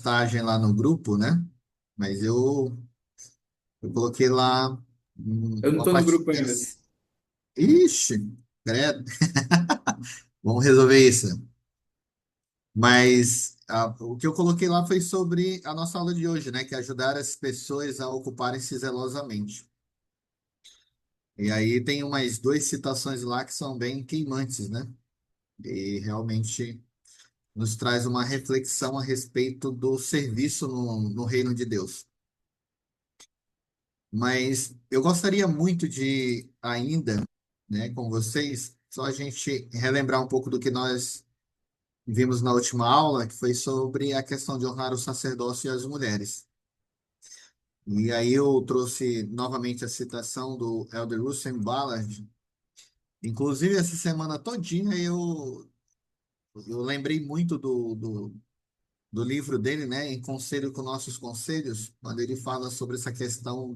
postagem lá no grupo, né? Mas eu coloquei lá Eu não uma tô no parte grupo ainda. interessante. Ixi, credo. Vamos resolver isso. Mas o que eu coloquei lá foi sobre a nossa aula de hoje, né? Que é ajudar as pessoas a ocuparem-se zelosamente. E aí tem umas duas citações lá que são bem queimantes, né? E realmente nos traz uma reflexão a respeito do serviço no reino de Deus. Mas eu gostaria muito de ainda, né, com vocês, só a gente relembrar um pouco do que nós vimos na última aula, que foi sobre a questão de honrar o sacerdócio e as mulheres. E aí eu trouxe novamente a citação do Elder Russell Ballard. Inclusive, essa semana todinha eu lembrei muito do livro dele, né, Em Conselho com Nossos Conselhos, quando ele fala sobre essa questão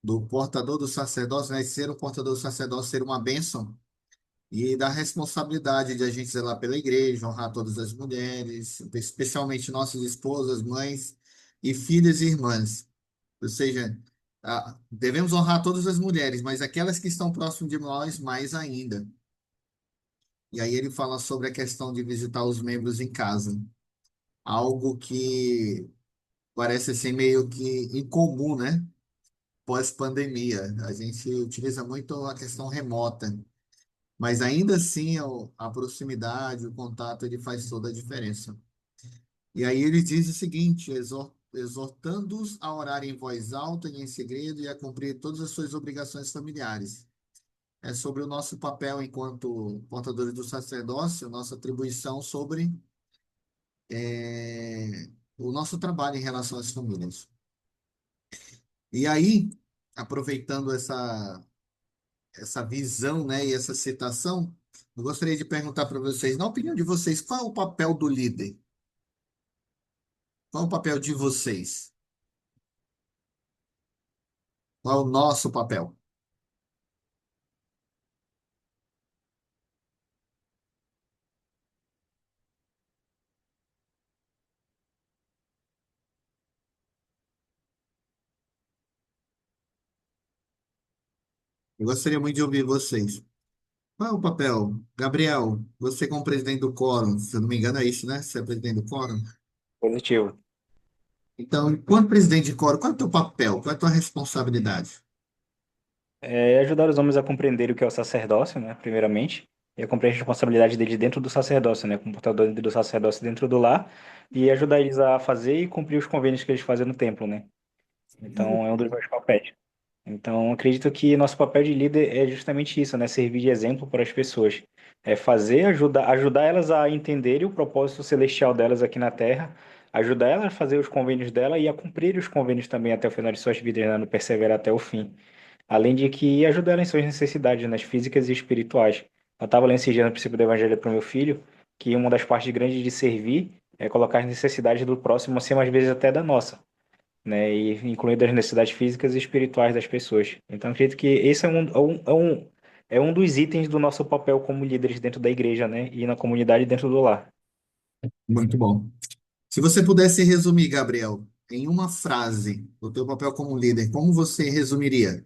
do portador do sacerdócio, né, ser o portador do sacerdócio ser uma bênção, e da responsabilidade de a gente zelar pela igreja, honrar todas as mulheres, especialmente nossas esposas, mães e filhas e irmãs. Ou seja, devemos honrar todas as mulheres, mas aquelas que estão próximas de nós, mais ainda. E aí ele fala sobre a questão de visitar os membros em casa, algo que parece assim meio que incomum, né? Pós-pandemia. A gente utiliza muito a questão remota, mas ainda assim a proximidade, o contato, ele faz toda a diferença. E aí ele diz o seguinte, exortando-os a orar em voz alta e em segredo e a cumprir todas as suas obrigações familiares. É sobre o nosso papel enquanto portadores do sacerdócio, nossa atribuição sobre o nosso trabalho em relação às famílias. E aí, aproveitando essa visão, né, e essa citação, eu gostaria de perguntar para vocês, na opinião de vocês, qual é o papel do líder? Qual é o papel de vocês? Qual é o nosso papel? Eu gostaria muito de ouvir vocês. Qual é o papel? Gabriel, você como presidente do quórum, se eu não me engano é isso, né? Você é presidente do quórum? Positivo. Então, enquanto presidente de quórum, qual é o teu papel? Qual é a tua responsabilidade? É ajudar os homens a compreender o que é o sacerdócio, né, primeiramente, e a compreender a responsabilidade deles dentro do sacerdócio, né, como portador do sacerdócio dentro do lar, e ajudar eles a fazer e cumprir os convênios que eles fazem no templo, né. Então, é um dos meus papéis. Então, acredito que nosso papel de líder é justamente isso, né? Servir de exemplo para as pessoas. É fazer, ajudar elas a entenderem o propósito celestial delas aqui na Terra, ajudar elas a fazer os convênios dela e a cumprir os convênios também até o final de suas vidas, né? No perseverar até o fim. Além de que ajudar ela em suas necessidades, nas físicas e espirituais. Eu estava lendo esse dia no princípio do Evangelho para o meu filho, que uma das partes grandes de servir é colocar as necessidades do próximo acima, às vezes, até da nossa, né, e incluindo as necessidades físicas e espirituais das pessoas. Então, acredito que esse é um dos itens do nosso papel como líderes dentro da igreja, né, e na comunidade dentro do lar. Muito bom. Se você pudesse resumir, Gabriel, em uma frase, o teu papel como líder, como você resumiria?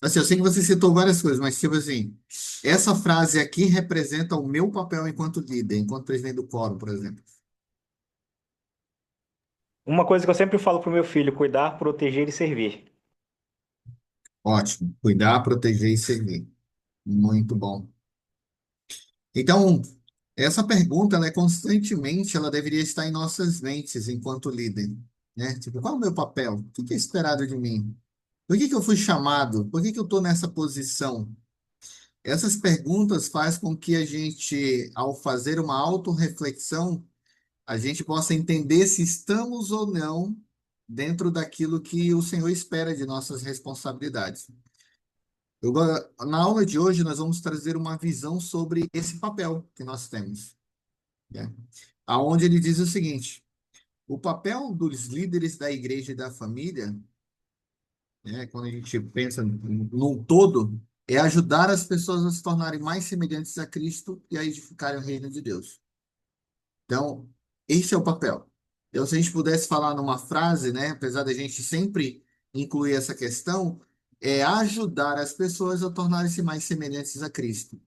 Assim, eu sei que você citou várias coisas, mas tipo assim, essa frase aqui representa o meu papel enquanto líder, enquanto presidente do quórum, por exemplo. Uma coisa que eu sempre falo para o meu filho: cuidar, proteger e servir. Ótimo. Cuidar, proteger e servir. Muito bom. Então, essa pergunta, ela é constantemente, ela deveria estar em nossas mentes enquanto líder, né? Tipo, qual é o meu papel? O que é esperado de mim? Por que eu fui chamado? Por que eu estou nessa posição? Essas perguntas fazem com que a gente, ao fazer uma autorreflexão, a gente possa entender se estamos ou não dentro daquilo que o Senhor espera de nossas responsabilidades. Na aula de hoje, nós vamos trazer uma visão sobre esse papel que nós temos, né? Aonde ele diz o seguinte: o papel dos líderes da igreja e da família, né, quando a gente pensa num todo, é ajudar as pessoas a se tornarem mais semelhantes a Cristo e a edificarem o reino de Deus. Então, esse é o papel. Então, se a gente pudesse falar numa frase, né, apesar da gente sempre incluir essa questão, é ajudar as pessoas a tornarem-se mais semelhantes a Cristo.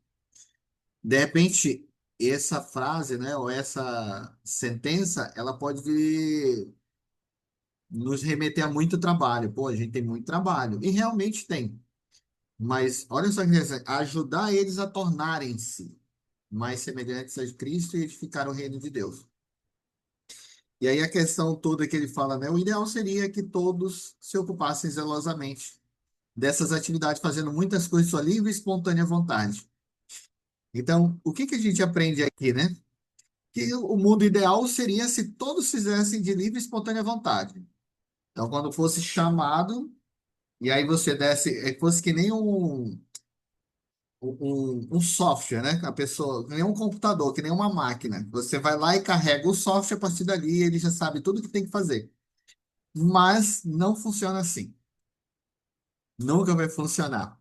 De repente, essa frase, né, ou essa sentença, ela pode nos remeter a muito trabalho. Pô, a gente tem muito trabalho. E realmente tem. Mas olha só que interessante, ajudar eles a tornarem-se mais semelhantes a Cristo e edificar o reino de Deus. E aí a questão toda que ele fala, né? O ideal seria que todos se ocupassem zelosamente dessas atividades, fazendo muitas coisas de sua livre e espontânea vontade. Então, o que que a gente aprende aqui, né? Que o mundo ideal seria se todos fizessem de livre e espontânea vontade. Então, quando fosse chamado, e aí você desse, fosse que nem um software, né? A pessoa, que nem um computador, que nem uma máquina. Você vai lá e carrega o software, a partir dali ele já sabe tudo que tem que fazer. Mas não funciona assim. Nunca vai funcionar.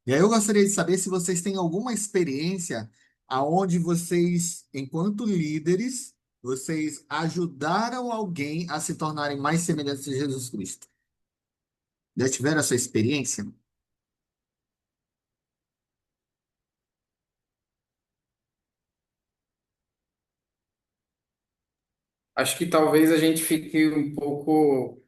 E aí eu gostaria de saber se vocês têm alguma experiência aonde vocês, enquanto líderes, vocês ajudaram alguém a se tornarem mais semelhantes a Jesus Cristo. Já tiveram essa experiência? Acho que talvez a gente fique um pouco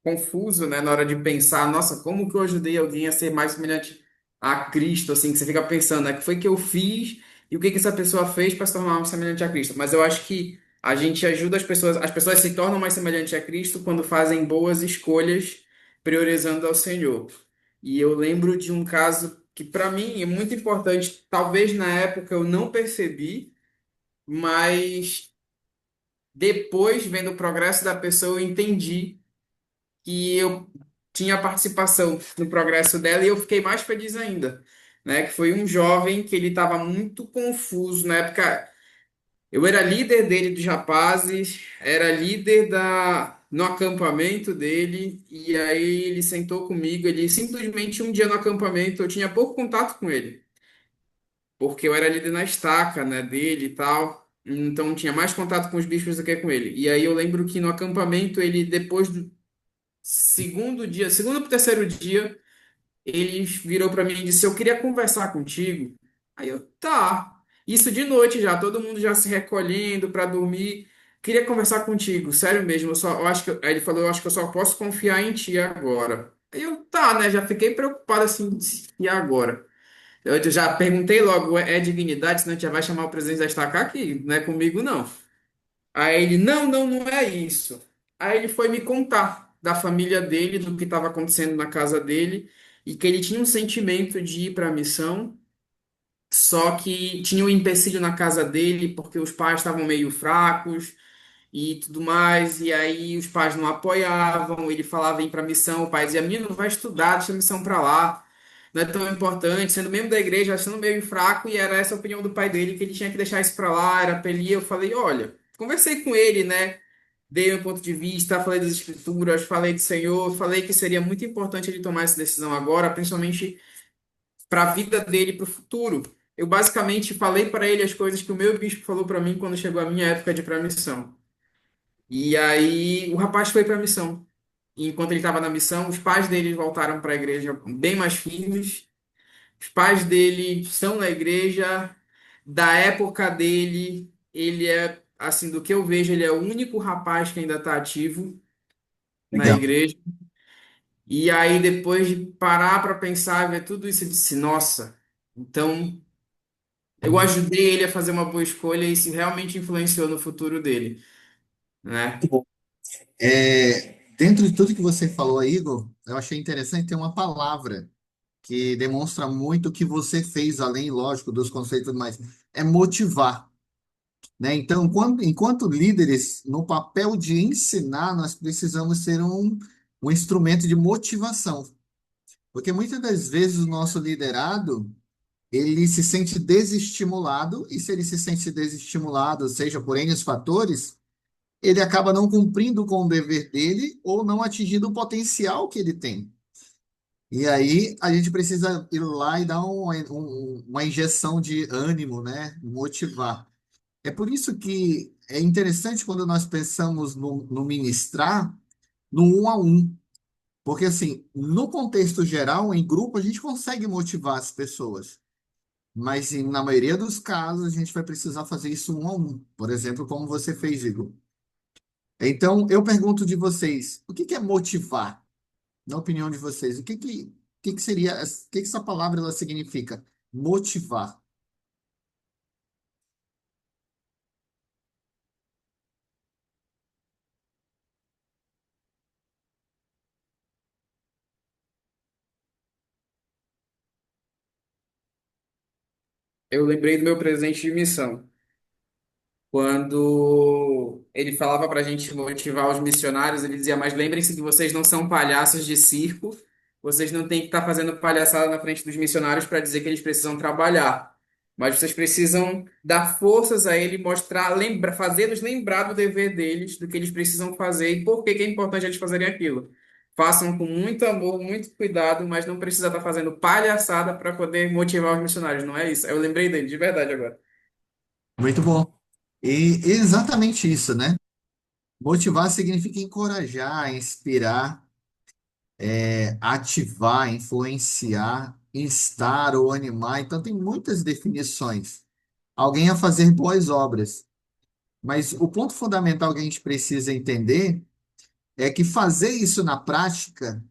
confuso, né, na hora de pensar, nossa, como que eu ajudei alguém a ser mais semelhante a Cristo, assim, que você fica pensando, né, o que foi que eu fiz e o que que essa pessoa fez para se tornar mais semelhante a Cristo. Mas eu acho que a gente ajuda as pessoas se tornam mais semelhantes a Cristo quando fazem boas escolhas, priorizando ao Senhor. E eu lembro de um caso que para mim é muito importante, talvez na época eu não percebi, mas depois, vendo o progresso da pessoa, eu entendi que eu tinha participação no progresso dela e eu fiquei mais feliz ainda, né? Que foi um jovem que ele estava muito confuso na época. Eu era líder dele dos rapazes, era líder no acampamento dele e aí ele sentou comigo. Ele simplesmente um dia no acampamento eu tinha pouco contato com ele, porque eu era líder na estaca, né? Dele e tal. Então tinha mais contato com os bichos do que com ele. E aí eu lembro que no acampamento ele depois do segundo dia, segundo para terceiro dia, ele virou para mim e disse: Eu queria conversar contigo. Aí eu, tá. Isso de noite já, todo mundo já se recolhendo para dormir. Queria conversar contigo, sério mesmo. Eu acho que, aí ele falou: Eu acho que eu só posso confiar em ti agora. Aí eu, tá, né? Já fiquei preocupado assim, e agora? Eu já perguntei logo: É dignidade? Senão a gente já vai chamar o presidente da estaca aqui, não é comigo não. Aí ele, não, não, não é isso. Aí ele foi me contar da família dele, do que estava acontecendo na casa dele, e que ele tinha um sentimento de ir para a missão, só que tinha um empecilho na casa dele, porque os pais estavam meio fracos e tudo mais, e aí os pais não apoiavam, ele falava em ir para a missão, o pai dizia, menino, vai estudar, deixa a missão para lá. Não é tão importante, sendo membro da igreja, achando meio fraco, e era essa a opinião do pai dele, que ele tinha que deixar isso para lá, era para ele ir. Eu falei, olha, conversei com ele, né? Dei meu ponto de vista, falei das escrituras, falei do Senhor, falei que seria muito importante ele tomar essa decisão agora, principalmente para a vida dele, para o futuro. Eu basicamente falei para ele as coisas que o meu bispo falou para mim quando chegou a minha época de ir para a missão. E aí o rapaz foi para a missão. E enquanto ele estava na missão, os pais dele voltaram para a igreja bem mais firmes. Os pais dele estão na igreja. Da época dele, ele é, assim, do que eu vejo, ele é o único rapaz que ainda está ativo na Legal. igreja. E aí, depois de parar para pensar, ver tudo isso, eu disse: Nossa, então eu ajudei ele a fazer uma boa escolha e isso realmente influenciou no futuro dele, né? Dentro de tudo que você falou aí, Igor, eu achei interessante ter uma palavra que demonstra muito o que você fez, além, lógico, dos conceitos, mas é motivar, né? Então, enquanto líderes, no papel de ensinar, nós precisamos ser um instrumento de motivação, porque muitas das vezes o nosso liderado, ele se sente desestimulado, e se ele se sente desestimulado, seja por N fatores, ele acaba não cumprindo com o dever dele ou não atingindo o potencial que ele tem. E aí a gente precisa ir lá e dar uma injeção de ânimo, né? Motivar. É por isso que é interessante quando nós pensamos no ministrar no um a um. Porque, assim, no contexto geral, em grupo, a gente consegue motivar as pessoas. Mas, na maioria dos casos, a gente vai precisar fazer isso um a um. Por exemplo, como você fez, Igor. Então, eu pergunto de vocês, o que que é motivar? Na opinião de vocês, o que que seria, o que que essa palavra ela significa? Motivar. Eu lembrei do meu presente de missão, quando ele falava para a gente motivar os missionários, ele dizia: Mas lembrem-se que vocês não são palhaços de circo, vocês não têm que estar fazendo palhaçada na frente dos missionários para dizer que eles precisam trabalhar. Mas vocês precisam dar forças a ele, mostrar, fazê-los lembrar do dever deles, do que eles precisam fazer e por que que é importante eles fazerem aquilo. Façam com muito amor, muito cuidado, mas não precisa estar fazendo palhaçada para poder motivar os missionários, não é isso? Eu lembrei dele, de verdade agora. Muito bom. E exatamente isso, né? Motivar significa encorajar, inspirar, ativar, influenciar, instar ou animar. Então, tem muitas definições. Alguém a fazer boas obras. Mas o ponto fundamental que a gente precisa entender é que fazer isso na prática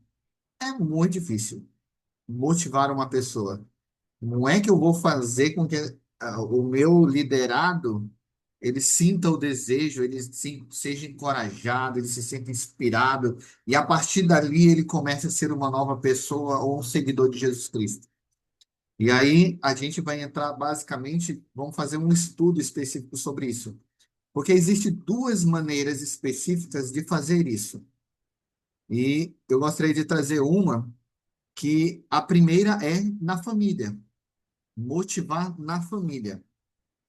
é muito difícil. Motivar uma pessoa. Não é que eu vou fazer com que o meu liderado ele sinta o desejo, ele seja encorajado, ele se sinta inspirado, e a partir dali ele comece a ser uma nova pessoa ou um seguidor de Jesus Cristo. E aí a gente vai entrar basicamente, vamos fazer um estudo específico sobre isso. Porque existem duas maneiras específicas de fazer isso. E eu gostaria de trazer uma que a primeira é na família, motivar na família.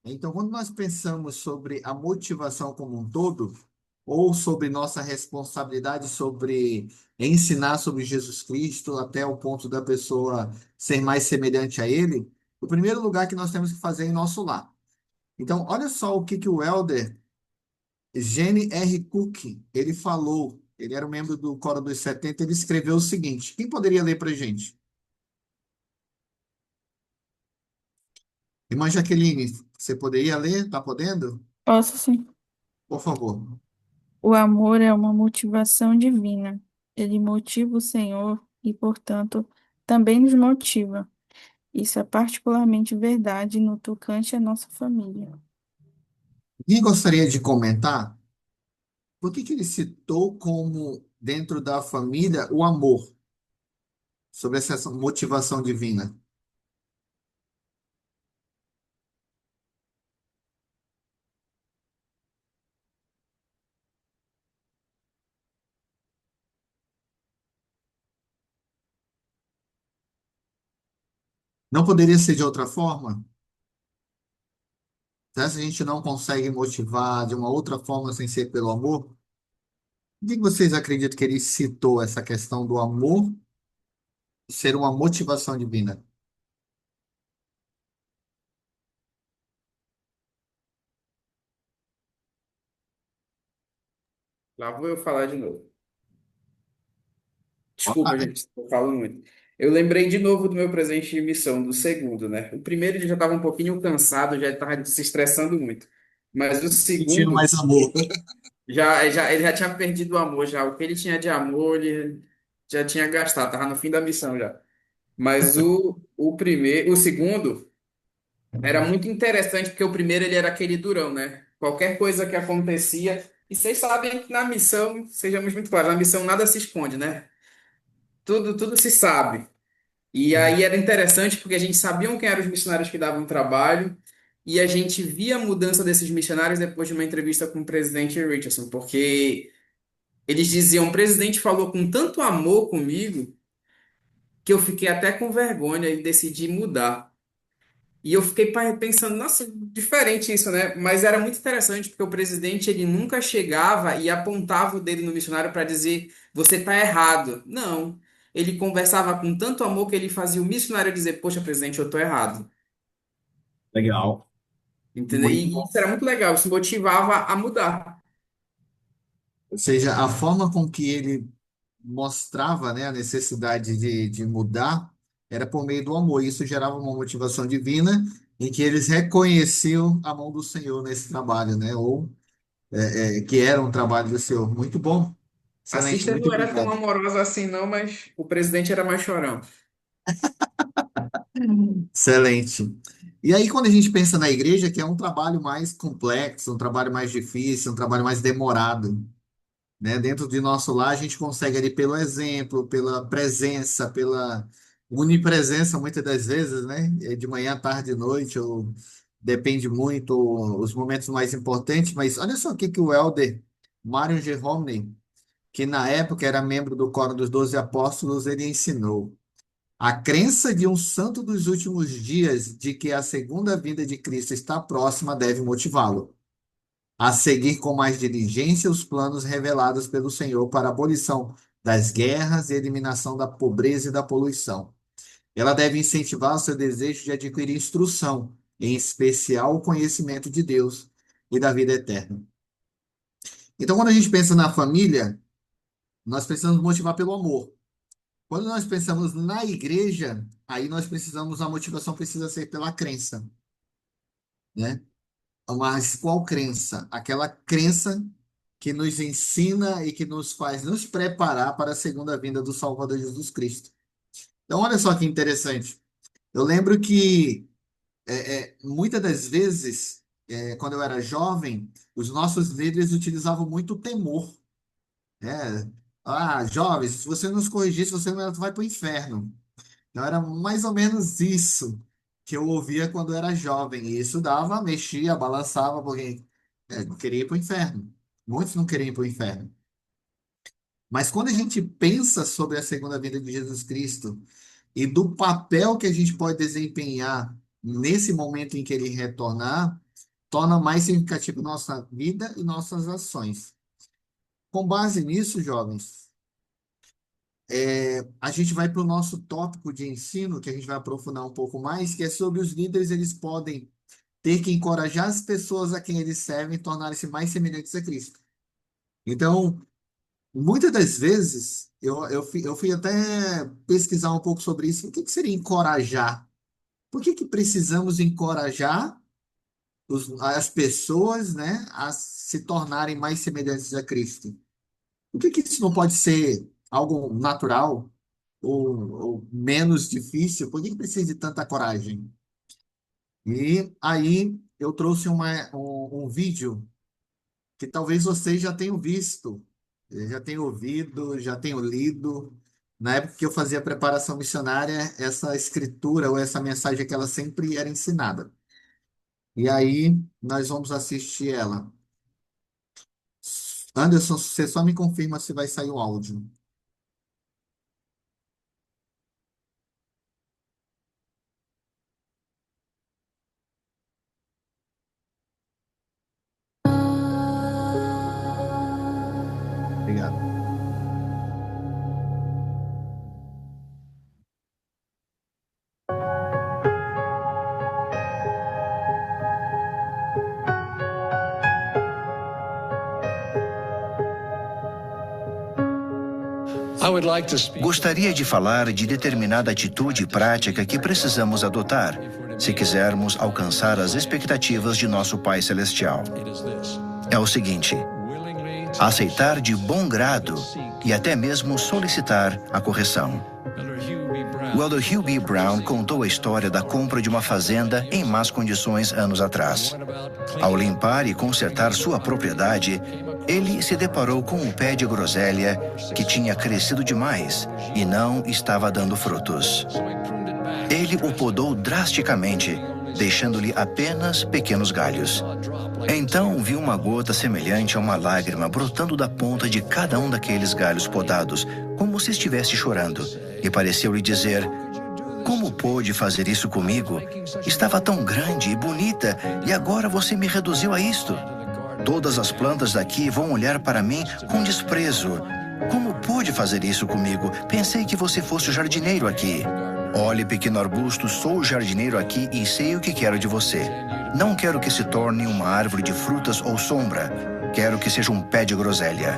Então, quando nós pensamos sobre a motivação como um todo, ou sobre nossa responsabilidade sobre ensinar sobre Jesus Cristo até o ponto da pessoa ser mais semelhante a Ele, o primeiro lugar que nós temos que fazer é em nosso lar. Então, olha só o que que o Elder Gene R. Cook, ele falou, ele era um membro do Coro dos 70, ele escreveu o seguinte, quem poderia ler para a gente? Irmã Jaqueline, você poderia ler? Está podendo? Posso sim. Por favor. O amor é uma motivação divina. Ele motiva o Senhor e, portanto, também nos motiva. Isso é particularmente verdade no tocante à nossa família. Quem gostaria de comentar? Por que que ele citou como dentro da família o amor, sobre essa motivação divina? Não poderia ser de outra forma? Será que a gente não consegue motivar de uma outra forma sem ser pelo amor? Por que vocês acreditam que ele citou essa questão do amor ser uma motivação divina? Lá vou eu falar de novo. Ah, Desculpa, gente, eu falo muito. Eu lembrei de novo do meu presente de missão, do segundo, né? O primeiro ele já estava um pouquinho cansado, já estava se estressando muito. Mas o sentindo segundo, mais amor. ele já tinha perdido o amor, já. O que ele tinha de amor, ele já tinha gastado, estava no fim da missão já. Mas o segundo, era muito interessante, porque o primeiro ele era aquele durão, né? Qualquer coisa que acontecia. E vocês sabem que na missão, sejamos muito claros, na missão nada se esconde, né? Tudo se sabe. E aí era interessante porque a gente sabia quem eram os missionários que davam trabalho e a gente via a mudança desses missionários depois de uma entrevista com o presidente Richardson, porque eles diziam: o presidente falou com tanto amor comigo que eu fiquei até com vergonha e decidi mudar. E eu fiquei pensando, nossa, diferente isso, né? Mas era muito interessante porque o presidente ele nunca chegava e apontava o dedo no missionário para dizer você está errado. Não. Ele conversava com tanto amor que ele fazia o missionário dizer, poxa, presidente, eu estou errado. Legal. Entendeu? Muito E bom. isso era muito legal, isso motivava a mudar. Ou seja, a forma com que ele mostrava, né, a necessidade de mudar era por meio do amor. Isso gerava uma motivação divina em que eles reconheciam a mão do Senhor nesse trabalho, né? Ou que era um trabalho do Senhor. Muito bom. A Excelente, sister muito não era tão obrigado. amorosa assim, não, mas o presidente era mais chorão. Excelente. E aí, quando a gente pensa na igreja, que é um trabalho mais complexo, um trabalho mais difícil, um trabalho mais demorado, né? Dentro de nosso lar, a gente consegue ali pelo exemplo, pela presença, pela onipresença, muitas das vezes, né? De manhã, tarde, noite, ou depende muito os momentos mais importantes. Mas olha só o que que o elder Marion G. Homney, que na época era membro do Coro dos Doze Apóstolos, ele ensinou. A crença de um santo dos últimos dias de que a segunda vinda de Cristo está próxima deve motivá-lo a seguir com mais diligência os planos revelados pelo Senhor para a abolição das guerras e eliminação da pobreza e da poluição. Ela deve incentivar o seu desejo de adquirir instrução, em especial o conhecimento de Deus e da vida eterna. Então, quando a gente pensa na família, nós precisamos motivar pelo amor. Quando nós pensamos na igreja, aí nós precisamos, a motivação precisa ser pela crença, né? Mas qual crença? Aquela crença que nos ensina e que nos faz nos preparar para a segunda vinda do Salvador Jesus Cristo. Então, olha só que interessante. Eu lembro que muitas das vezes, quando eu era jovem, os nossos líderes utilizavam muito o temor, né? Ah, jovens, se você não nos corrigir, você vai para o inferno. Então, era mais ou menos isso que eu ouvia quando eu era jovem. E isso dava, mexia, balançava, porque queria ir para o inferno. Muitos não queriam ir para o inferno. Mas quando a gente pensa sobre a segunda vinda de Jesus Cristo e do papel que a gente pode desempenhar nesse momento em que ele retornar, torna mais significativo nossa vida e nossas ações. Com base nisso, jovens, a gente vai para o nosso tópico de ensino, que a gente vai aprofundar um pouco mais, que é sobre os líderes, eles podem ter que encorajar as pessoas a quem eles servem e tornarem-se mais semelhantes a Cristo. Então, muitas das vezes, eu fui até pesquisar um pouco sobre isso. O que que seria encorajar? Por que que precisamos encorajar as pessoas, né, a se tornarem mais semelhantes a Cristo? Por que que isso não pode ser algo natural ou menos difícil? Por que que precisa de tanta coragem? E aí eu trouxe um vídeo que talvez vocês já tenham visto, já tenham ouvido, já tenham lido. Na época que eu fazia a preparação missionária, essa escritura ou essa mensagem que ela sempre era ensinada. E aí nós vamos assistir ela. Anderson, você só me confirma se vai sair o áudio. Obrigado. Gostaria de falar de determinada atitude prática que precisamos adotar se quisermos alcançar as expectativas de nosso Pai Celestial. É o seguinte: aceitar de bom grado e até mesmo solicitar a correção. O elder Hugh B. Brown contou a história da compra de uma fazenda em más condições anos atrás. Ao limpar e consertar sua propriedade, ele se deparou com um pé de groselha que tinha crescido demais e não estava dando frutos. Ele o podou drasticamente, deixando-lhe apenas pequenos galhos. Então viu uma gota semelhante a uma lágrima brotando da ponta de cada um daqueles galhos podados, como se estivesse chorando, e pareceu-lhe dizer: "Como pôde fazer isso comigo? Estava tão grande e bonita, e agora você me reduziu a isto. Todas as plantas daqui vão olhar para mim com desprezo. Como pôde fazer isso comigo? Pensei que você fosse o jardineiro aqui. Olhe, pequeno arbusto, sou o jardineiro aqui e sei o que quero de você. Não quero que se torne uma árvore de frutas ou sombra. Quero que seja um pé de groselha.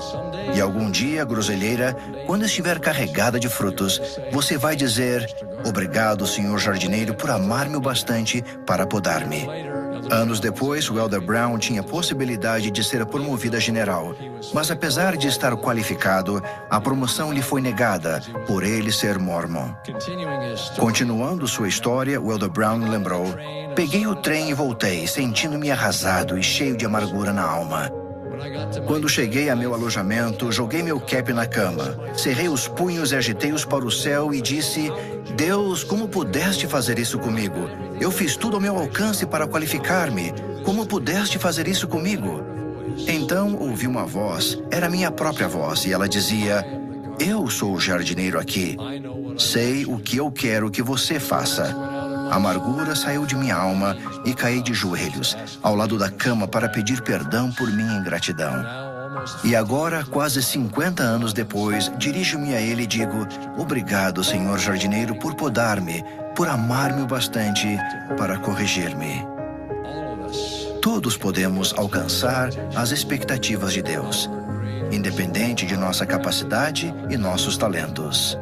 E algum dia, a groselheira, quando estiver carregada de frutos, você vai dizer: obrigado, senhor jardineiro, por amar-me o bastante para podar-me. Anos depois, o Elder Brown tinha a possibilidade de ser promovido a general. Mas apesar de estar qualificado, a promoção lhe foi negada por ele ser mormon. Continuando sua história, o Elder Brown lembrou: peguei o trem e voltei, sentindo-me arrasado e cheio de amargura na alma. Quando cheguei a meu alojamento, joguei meu cap na cama, cerrei os punhos e agitei-os para o céu e disse: Deus, como pudeste fazer isso comigo? Eu fiz tudo ao meu alcance para qualificar-me. Como pudeste fazer isso comigo? Então ouvi uma voz, era minha própria voz, e ela dizia: eu sou o jardineiro aqui. Sei o que eu quero que você faça. A amargura saiu de minha alma e caí de joelhos, ao lado da cama para pedir perdão por minha ingratidão. E agora, quase 50 anos depois, dirijo-me a ele e digo: obrigado, senhor jardineiro, por podar-me, por amar-me o bastante para corrigir-me. Todos podemos alcançar as expectativas de Deus, independente de nossa capacidade e nossos talentos.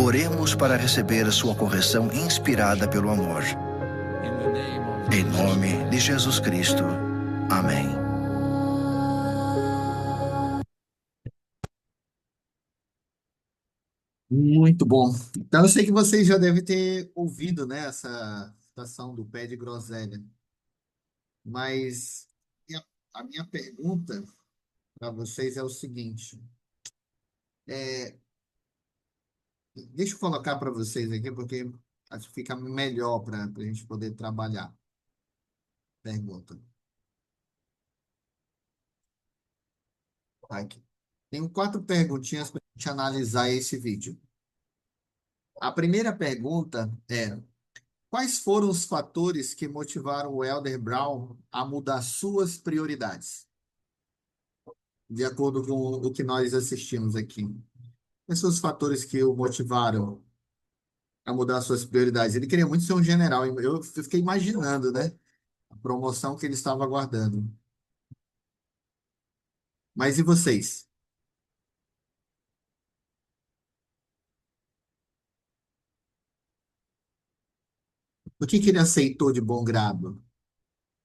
Oremos para receber sua correção inspirada pelo amor. Em nome de Jesus Cristo. Amém. Muito bom. Então, eu sei que vocês já devem ter ouvido, né, essa citação do pé de groselha. Mas a minha pergunta para vocês é o seguinte. Deixa eu colocar para vocês aqui, porque acho que fica melhor para a gente poder trabalhar. Pergunta. Tá aqui. Tenho 4 perguntinhas para a gente analisar esse vídeo. A primeira pergunta é: quais foram os fatores que motivaram o Elder Brown a mudar suas prioridades? De acordo com o que nós assistimos aqui. Quais são os fatores que o motivaram a mudar suas prioridades? Ele queria muito ser um general. Eu fiquei imaginando, né? A promoção que ele estava aguardando. Mas e vocês? O que ele aceitou de bom grado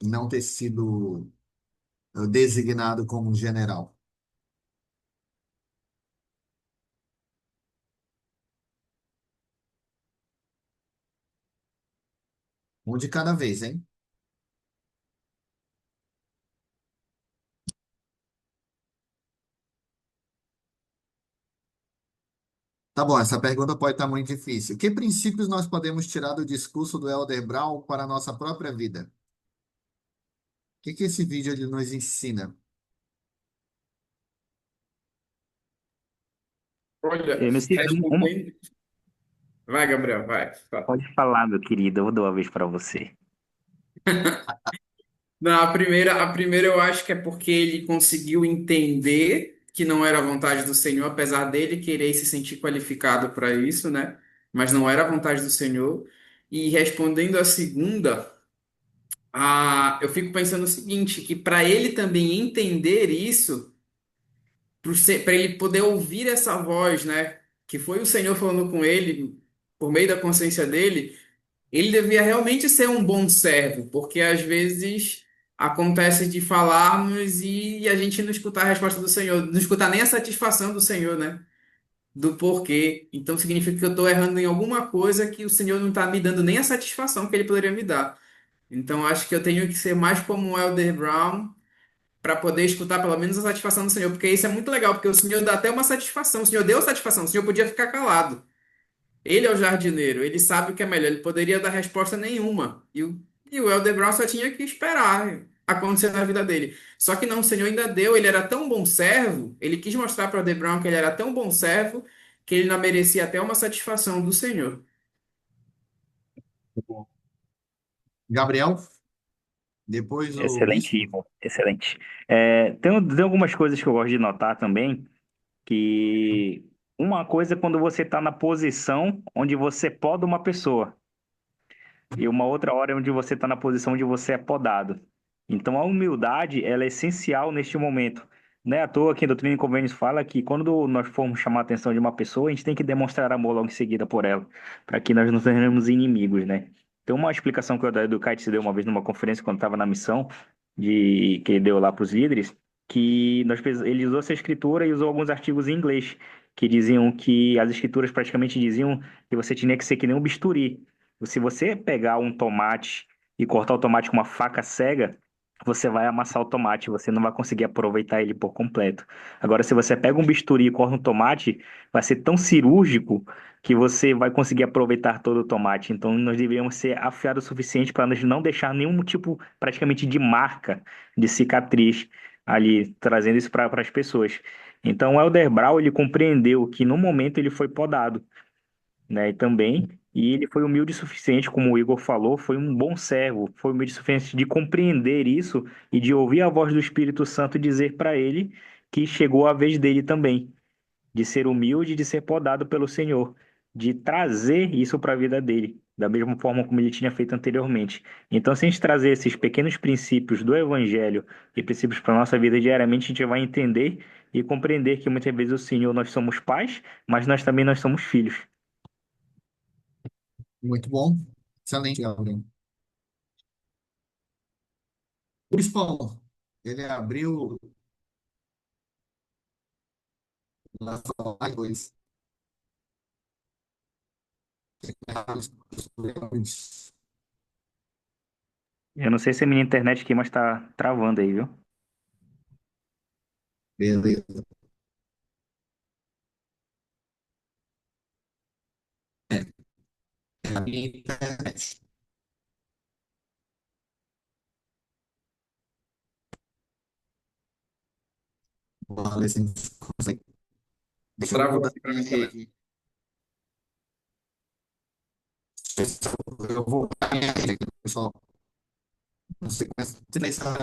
em não ter sido designado como um general? Um de cada vez, hein? Tá bom, essa pergunta pode estar muito difícil. Que princípios nós podemos tirar do discurso do Elder Brown para a nossa própria vida? O que esse vídeo ele nos ensina? Olha, Messias, respondendo. Vai, Gabriel, vai. Fala. pode falar, meu querido, eu vou dar uma vez para você. Não, a primeira eu acho que é porque ele conseguiu entender que não era a vontade do Senhor, apesar dele querer se sentir qualificado para isso, né? Mas não era a vontade do Senhor. E respondendo a segunda, eu fico pensando o seguinte, que para ele também entender isso, para ele poder ouvir essa voz, né? Que foi o Senhor falando com ele por meio da consciência dele. Ele devia realmente ser um bom servo, porque às vezes acontece de falarmos e a gente não escutar a resposta do Senhor, não escutar nem a satisfação do Senhor, né? Do porquê. Então significa que eu estou errando em alguma coisa que o Senhor não está me dando nem a satisfação que ele poderia me dar. Então acho que eu tenho que ser mais como o Elder Brown para poder escutar pelo menos a satisfação do Senhor, porque isso é muito legal, porque o Senhor dá até uma satisfação. O Senhor deu satisfação, o Senhor podia ficar calado. Ele é o jardineiro, ele sabe o que é melhor, ele poderia dar resposta nenhuma. E o Elder Brown só tinha que esperar acontecer na vida dele. Só que não, o Senhor ainda deu, ele era tão bom servo, ele quis mostrar para o Elder Brown que ele era tão bom servo, que ele não merecia até uma satisfação do Senhor. Gabriel, depois o Excelente, bispo. Ivo, excelente. Tem algumas coisas que eu gosto de notar também, que uma coisa é quando você está na posição onde você poda uma pessoa. e uma outra hora é onde você está na posição onde você é podado. Então a humildade, ela é essencial neste momento. Não é à toa que a Doutrina e Convênios fala que quando nós formos chamar a atenção de uma pessoa, a gente tem que demonstrar amor logo em seguida por ela, para que nós não tenhamos inimigos, né? Tem uma explicação que o Adair do Kite deu uma vez numa conferência quando estava na missão, que ele deu lá para os líderes, que ele usou essa escritura e usou alguns artigos em inglês, que diziam que as escrituras praticamente diziam que você tinha que ser que nem um bisturi. Se você pegar um tomate e cortar o tomate com uma faca cega, você vai amassar o tomate, você não vai conseguir aproveitar ele por completo. Agora, se você pega um bisturi e corta um tomate, vai ser tão cirúrgico que você vai conseguir aproveitar todo o tomate. Então, nós deveríamos ser afiados o suficiente para nós não deixar nenhum tipo, praticamente, de marca, de cicatriz ali, trazendo isso para as pessoas. Então, o Elder Brown, ele compreendeu que no momento ele foi podado, né? E ele foi humilde o suficiente, como o Igor falou, foi um bom servo, foi humilde o suficiente de compreender isso e de ouvir a voz do Espírito Santo dizer para ele que chegou a vez dele também, de ser humilde, de ser podado pelo Senhor, de trazer isso para a vida dele, da mesma forma como ele tinha feito anteriormente. Então, se a gente trazer esses pequenos princípios do Evangelho e princípios para a nossa vida diariamente, a gente vai entender e compreender que muitas vezes o Senhor, nós somos pais, mas nós somos filhos. Muito bom. Excelente, Gabriel. Principal, ele abriu lá dois. Eu não sei se é minha internet aqui, mas tá travando aí, viu? Beleza. É a minha internet. Vamos ver se a gente consegue. Deixa eu Travou mudar aqui para mim também. aqui. Eu vou botar minha rede aqui, pessoal. Não sei como é que pessoal.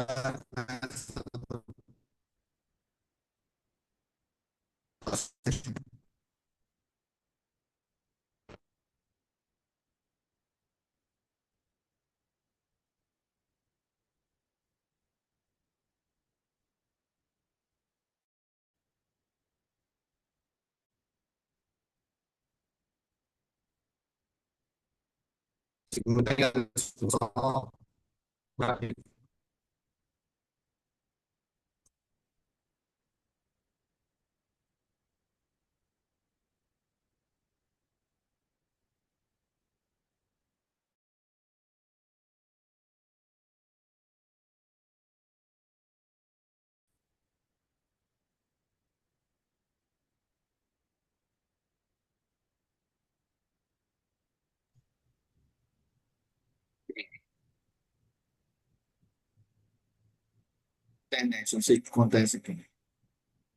Internet, não sei o que acontece aqui.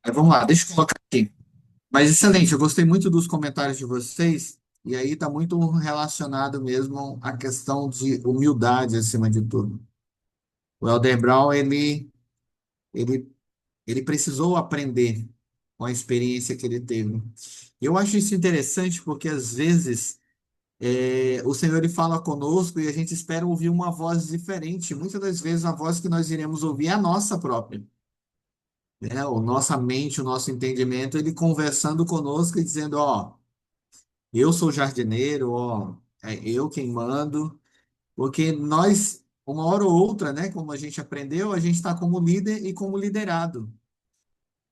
Mas vamos lá, deixa eu colocar aqui. Mas excelente, eu gostei muito dos comentários de vocês, e aí está muito relacionado mesmo à questão de humildade acima de tudo. O Elder Brown, ele, ele precisou aprender com a experiência que ele teve. Eu acho isso interessante porque às vezes o Senhor ele fala conosco e a gente espera ouvir uma voz diferente. Muitas das vezes a voz que nós iremos ouvir é a nossa própria, né? O nossa mente, o nosso entendimento, ele conversando conosco e dizendo, ó, eu sou o jardineiro, ó, é eu quem mando, porque nós, uma hora ou outra, né, como a gente aprendeu, a gente está como líder e como liderado.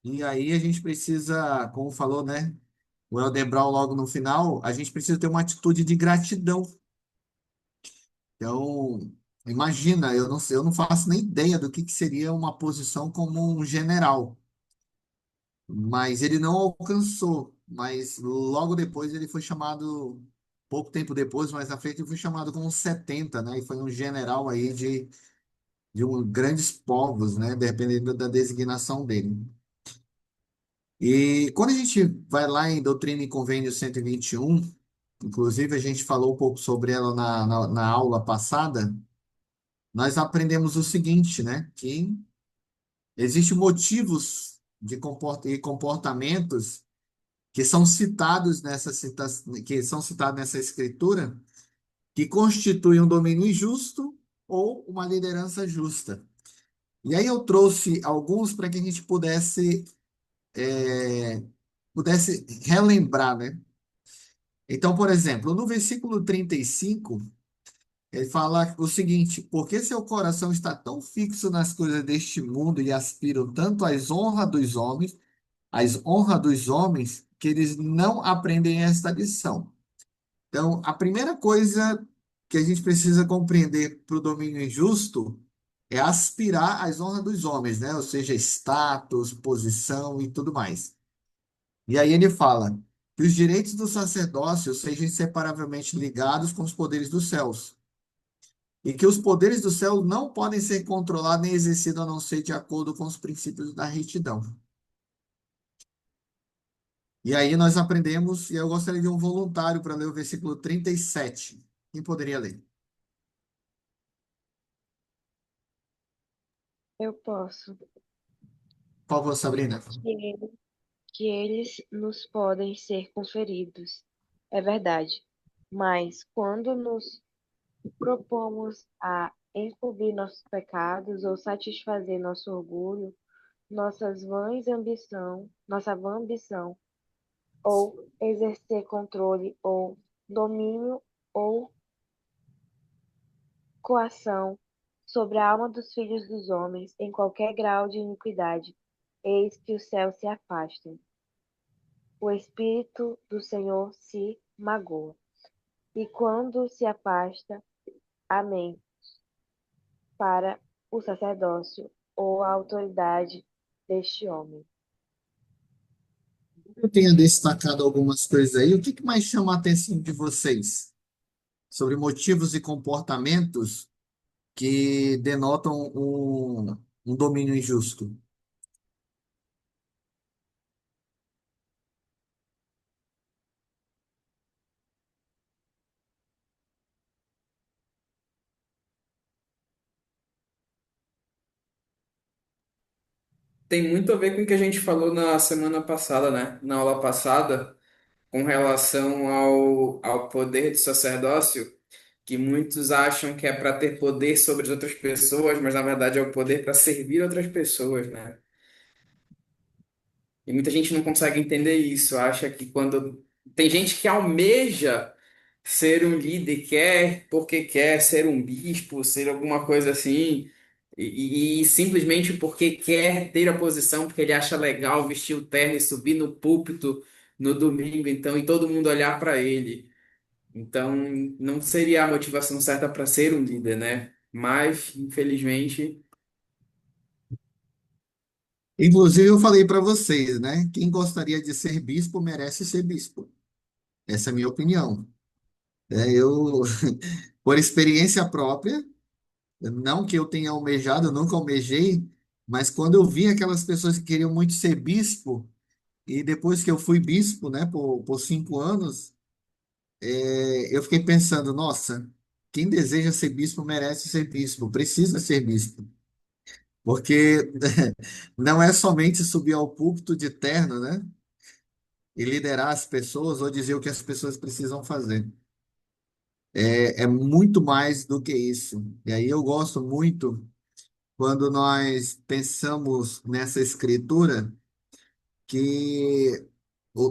E aí a gente precisa, como falou, né, o Helder Brown logo no final, a gente precisa ter uma atitude de gratidão. Então, imagina, eu não sei, eu não faço nem ideia do que seria uma posição como um general, mas ele não alcançou. Mas logo depois ele foi chamado, pouco tempo depois, mais à frente, ele foi chamado como 70, né? E foi um general aí de grandes povos, né? Dependendo da designação dele. E quando a gente vai lá em Doutrina e Convênio 121, inclusive a gente falou um pouco sobre ela na aula passada, nós aprendemos o seguinte, né? Que existem motivos e comportamentos que são citados que são citados nessa escritura, que constitui um domínio injusto ou uma liderança justa. E aí eu trouxe alguns para que a gente pudesse relembrar, né? Então, por exemplo, no versículo 35, ele fala o seguinte: porque seu coração está tão fixo nas coisas deste mundo e aspiram tanto às honras dos homens, que eles não aprendem esta lição. Então, a primeira coisa que a gente precisa compreender para o domínio injusto é aspirar às honras dos homens, né? Ou seja, status, posição e tudo mais. E aí ele fala que os direitos do sacerdócio sejam inseparavelmente ligados com os poderes dos céus, e que os poderes do céu não podem ser controlados nem exercidos a não ser de acordo com os princípios da retidão. E aí nós aprendemos, e eu gostaria de um voluntário para ler o versículo 37. Quem poderia ler? Eu posso. Por favor, Sabrina. Que, que eles nos podem ser conferidos. É verdade. Mas quando nos propomos a encobrir nossos pecados ou satisfazer nosso orgulho, nossa vã ambição, ou exercer controle ou domínio ou coação sobre a alma dos filhos dos homens em qualquer grau de iniquidade, eis que os céus se afastam. O Espírito do Senhor se magoa. E quando se afasta, amém, para o sacerdócio ou a autoridade deste homem. Eu tenho destacado algumas coisas aí. O que que mais chama a atenção de vocês sobre motivos e comportamentos que denotam um domínio injusto? Tem muito a ver com o que a gente falou na semana passada, né? Na aula passada, com relação ao poder do sacerdócio, que muitos acham que é para ter poder sobre as outras pessoas, mas na verdade é o poder para servir outras pessoas, né? E muita gente não consegue entender isso, acha que quando tem gente que almeja ser um líder, quer porque quer ser um bispo, ser alguma coisa assim, e simplesmente porque quer ter a posição, porque ele acha legal vestir o terno e subir no púlpito no domingo, então, e todo mundo olhar para ele. Então, não seria a motivação certa para ser um líder, né? Mas, infelizmente, Inclusive, eu falei para vocês, né? Quem gostaria de ser bispo merece ser bispo. Essa é a minha opinião. Eu, por experiência própria, não que eu tenha almejado, eu nunca almejei, mas quando eu vi aquelas pessoas que queriam muito ser bispo, e depois que eu fui bispo, né, por 5 anos, eu fiquei pensando, nossa, quem deseja ser bispo merece ser bispo, precisa ser bispo. Porque não é somente subir ao púlpito de terno, né? E liderar as pessoas ou dizer o que as pessoas precisam fazer. É muito mais do que isso. E aí eu gosto muito quando nós pensamos nessa escritura que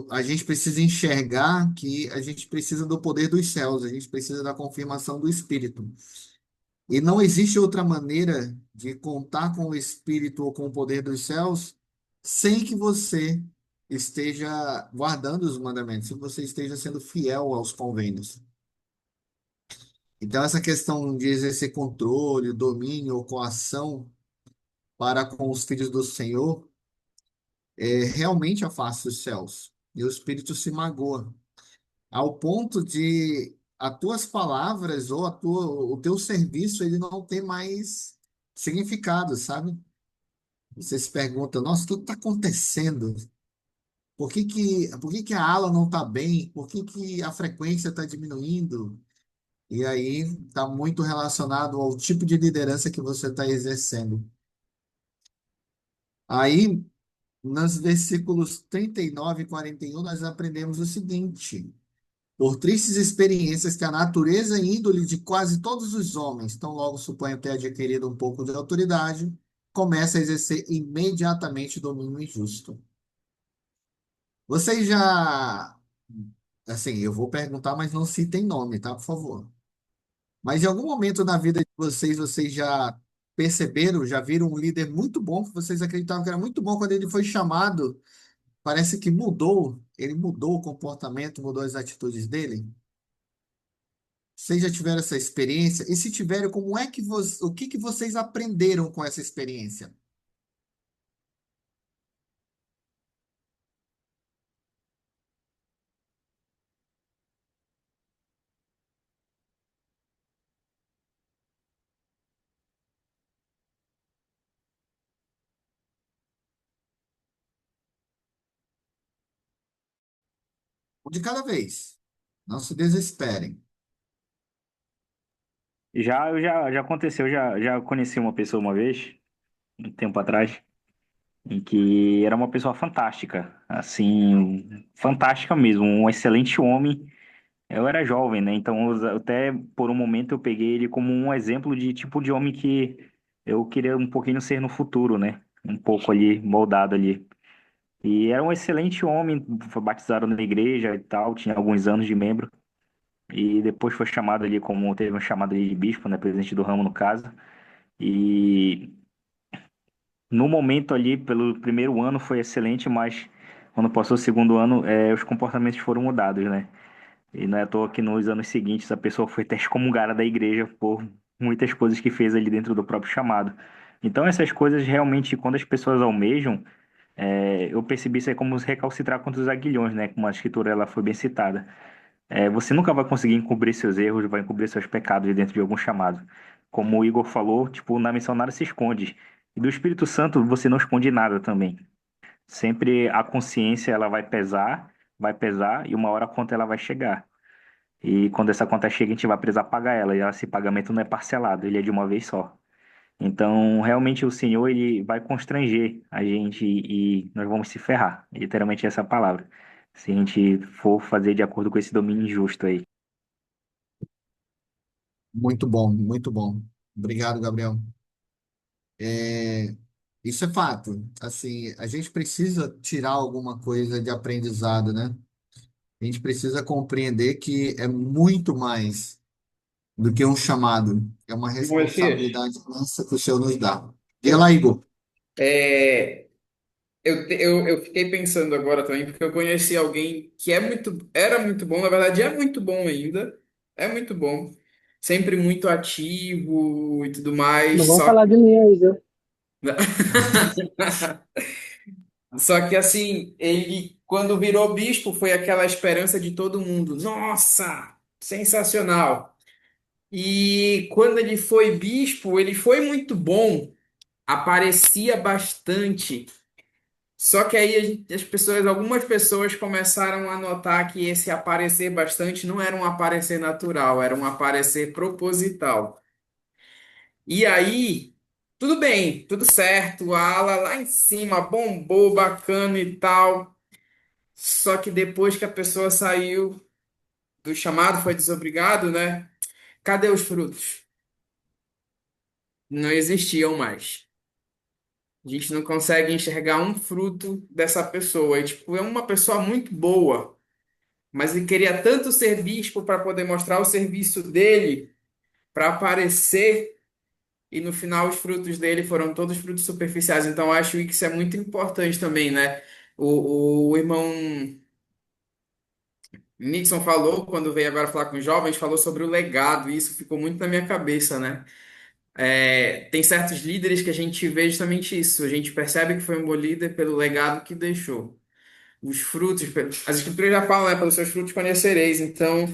a gente precisa enxergar que a gente precisa do poder dos céus, a gente precisa da confirmação do Espírito. E não existe outra maneira de contar com o Espírito ou com o poder dos céus sem que você esteja guardando os mandamentos, sem que você esteja sendo fiel aos convênios. Então, essa questão de exercer controle, domínio ou coação para com os filhos do Senhor realmente afasta os céus. E o Espírito se magoa, ao ponto de as tuas palavras ou o teu serviço ele não ter mais significado, sabe? Você se pergunta, nossa, o que está acontecendo? Por que que a ala não está bem? Por que que a frequência está diminuindo? E aí está muito relacionado ao tipo de liderança que você está exercendo. Aí, nos versículos 39 e 41, nós aprendemos o seguinte: Por tristes experiências que a natureza e índole de quase todos os homens, tão logo suponho ter adquirido um pouco de autoridade, começa a exercer imediatamente domínio injusto. Vocês já, assim, eu vou perguntar, mas não citem nome, tá, por favor. Mas em algum momento na vida de vocês, vocês já perceberam, já viram um líder muito bom, que vocês acreditavam que era muito bom quando ele foi chamado, parece que mudou, ele mudou o comportamento, mudou as atitudes dele? Vocês já tiveram essa experiência? E se tiveram, como é que o que que vocês aprenderam com essa experiência? Um de cada vez. Não se desesperem. Já aconteceu, já conheci uma pessoa uma vez, um tempo atrás, em que era uma pessoa fantástica, assim, fantástica mesmo, um excelente homem. Eu era jovem, né? Então, até por um momento eu peguei ele como um exemplo de tipo de homem que eu queria um pouquinho ser no futuro, né? Um pouco ali, moldado ali. E era um excelente homem, foi batizado na igreja e tal, tinha alguns anos de membro. E depois foi chamado ali, como teve um chamado ali de bispo, né? Presidente do ramo, no caso. E no momento ali, pelo primeiro ano foi excelente, mas quando passou o segundo ano, os comportamentos foram mudados, né? E não é à toa que nos anos seguintes a pessoa foi até excomungada da igreja por muitas coisas que fez ali dentro do próprio chamado. Então essas coisas realmente, quando as pessoas almejam, eu percebi isso aí como recalcitrar contra os aguilhões, né? Como a escritura ela foi bem citada. Você nunca vai conseguir encobrir seus erros, vai encobrir seus pecados dentro de algum chamado. Como o Igor falou, tipo, na missão nada se esconde. E do Espírito Santo você não esconde nada também. Sempre a consciência ela vai pesar e uma hora a conta ela vai chegar. E quando essa conta chega, a gente vai precisar pagar ela. E esse pagamento não é parcelado, ele é de uma vez só. Então, realmente, o Senhor, ele vai constranger a gente e nós vamos se ferrar. Literalmente essa é a palavra. Se a gente for fazer de acordo com esse domínio injusto aí. Muito bom, muito bom. Obrigado, Gabriel. É, isso é fato. Assim, a gente precisa tirar alguma coisa de aprendizado, né? A gente precisa compreender que é muito mais do que um chamado. É uma Bom, Messias, responsabilidade imensa que o Senhor nos dá. Diga lá, Igor. é, eu fiquei pensando agora também, porque eu conheci alguém que era muito bom, na verdade é muito bom ainda, é muito bom, sempre muito ativo e tudo Não mais, vamos falar de mim aí, viu? só que assim, ele quando virou bispo foi aquela esperança de todo mundo, nossa, sensacional. E quando ele foi bispo, ele foi muito bom, aparecia bastante. Só que aí as pessoas, algumas pessoas começaram a notar que esse aparecer bastante não era um aparecer natural, era um aparecer proposital. E aí, tudo bem, tudo certo, a ala lá em cima bombou, bacana e tal. Só que depois que a pessoa saiu do chamado, foi desobrigado, né? Cadê os frutos? Não existiam mais. A gente não consegue enxergar um fruto dessa pessoa. E, tipo, é uma pessoa muito boa, mas ele queria tanto ser bispo para poder mostrar o serviço dele, para aparecer, e no final os frutos dele foram todos frutos superficiais. Então, eu acho que isso é muito importante também, né? O irmão Nixon falou, quando veio agora falar com os jovens, falou sobre o legado, e isso ficou muito na minha cabeça, né? Tem certos líderes que a gente vê justamente isso. A gente percebe que foi um bom líder pelo legado que deixou. Os frutos, as escrituras já falam, né? Pelos seus frutos conhecereis. Então,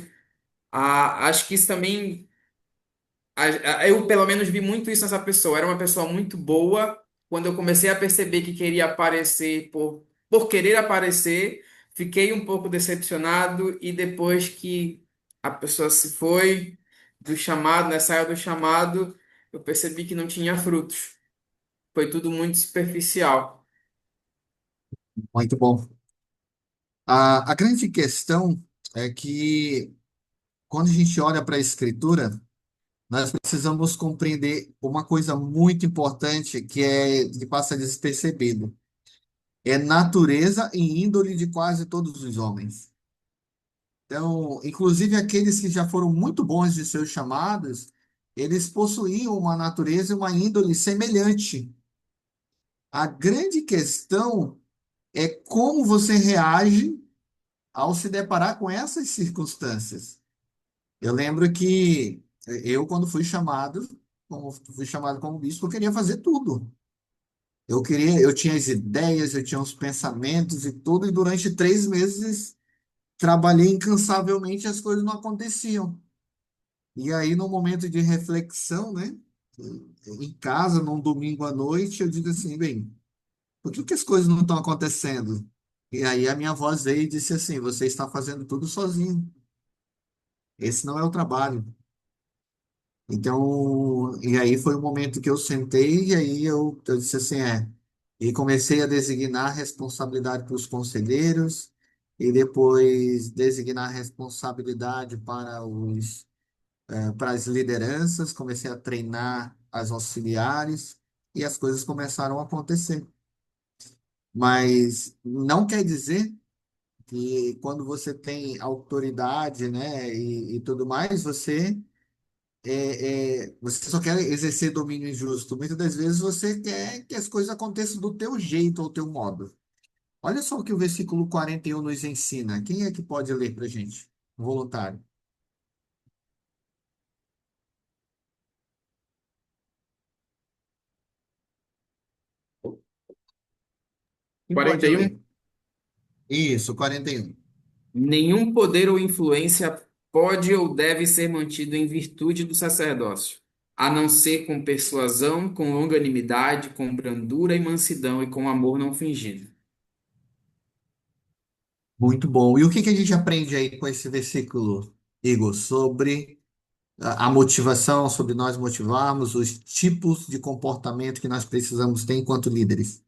acho que isso também. Eu, pelo menos, vi muito isso nessa pessoa. Era uma pessoa muito boa. Quando eu comecei a perceber que queria aparecer por querer aparecer, fiquei um pouco decepcionado. E depois que a pessoa se foi do chamado, né? Saiu do chamado, eu percebi que não tinha frutos. Foi tudo muito superficial. Muito bom. A grande questão é que quando a gente olha para a Escritura, nós precisamos compreender uma coisa muito importante que passa despercebido. É natureza e índole de quase todos os homens. Então, inclusive aqueles que já foram muito bons de seus chamados, eles possuíam uma natureza e uma índole semelhante. A grande questão é como você reage ao se deparar com essas circunstâncias. Eu lembro que eu, quando fui chamado como bispo, eu queria fazer tudo. Eu tinha as ideias, eu tinha os pensamentos e tudo, e durante 3 meses trabalhei incansavelmente e as coisas não aconteciam. E aí, no momento de reflexão, né, em casa, num domingo à noite, eu digo assim, bem, por que que as coisas não estão acontecendo? E aí a minha voz veio e disse assim, você está fazendo tudo sozinho. Esse não é o trabalho. Então, e aí foi o momento que eu sentei e aí eu disse assim, e comecei a designar responsabilidade para os conselheiros e depois designar responsabilidade para as lideranças, comecei a treinar as auxiliares e as coisas começaram a acontecer. Mas não quer dizer que quando você tem autoridade, né, e tudo mais, você só quer exercer domínio injusto. Muitas das vezes você quer que as coisas aconteçam do teu jeito ou teu modo. Olha só o que o versículo 41 nos ensina. Quem é que pode ler para gente? Voluntário. Quem pode 41. ler? Isso, 41. Nenhum poder ou influência pode ou deve ser mantido em virtude do sacerdócio, a não ser com persuasão, com longanimidade, com brandura e mansidão e com amor não fingido. Muito bom. E o que que a gente aprende aí com esse versículo, Igor, sobre a motivação, sobre nós motivarmos, os tipos de comportamento que nós precisamos ter enquanto líderes?